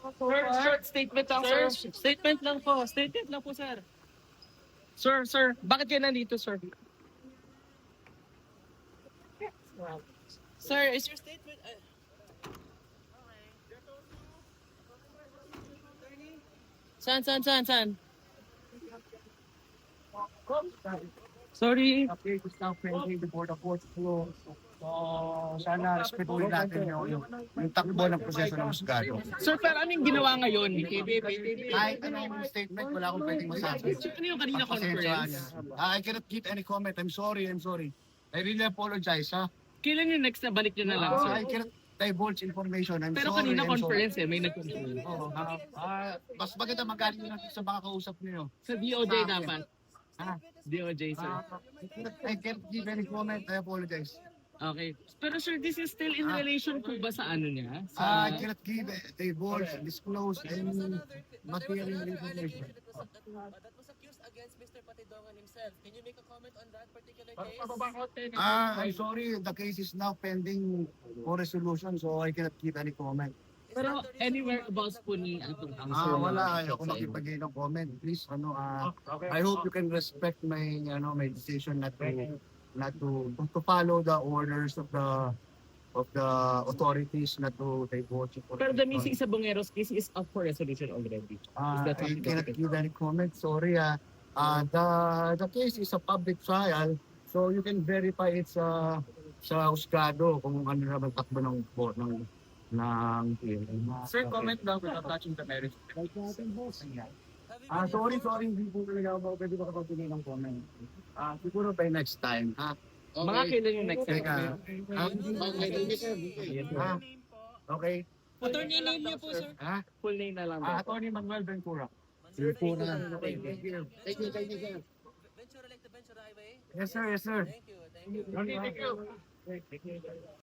Sir, short statement lang, sir. Statement lang po. Statement lang po, sir. Sir, bakit kayo nandito, sir? Sir, is your statement... Saan? Sorry. Update is now pending the Board of Works Flow. So, sana respetuhin natin yung takbo ng proseso ng husgado. Sir, pero anong ginawa ngayon? Kahit anong statement, wala akong pwedeng masabi. Ano yung kanina Pagpasensyahan conference? niya. I cannot give any comment. I'm sorry. I really apologize, ha? Kailan yung next na balik nyo na lang, sir? I cannot divulge information. I'm Pero sorry. kanina I'm sorry. conference may nag-conference. Oo, mas maganda magaling nyo natin sa mga kausap niyo. Sa DOJ dapat. Ha? DOJ, sir. I can't give any comment. I apologize. Okay. Pero sir, this is still in relation po ba sa ano niya? I Sa... cannot give, divulge, disclose any material information. That was accused against Mr. Patidongan himself. Can you make a comment on that particular case? I'm sorry, the case is now pending for resolution, so I cannot give any comment. Pero anywhere about po ni atong counsel. Wala, ayoko makipagay ng comment. Please, I hope you can respect my, my decision not to follow the orders of the authorities, not to divulge. Pero the missing sa Bongeros case is up for resolution already. Is that I something cannot that- give any comment. Sorry. The case is a public trial, so you can verify it sa husgado kung ano naman takbo ng Sir, comment lang without touching the merits. Sorry, hindi po talaga ako pwede makapagpili ng comment. Siguro by next time. Mga kailan yung next time? Teka. Okay. Attorney name niyo po, sir. Full name na lang. Attorney Manuel Ventura. Thank you. Thank you, sir. Ventura like the Ventura Highway? Yes, sir. Thank you. Okay, thank you.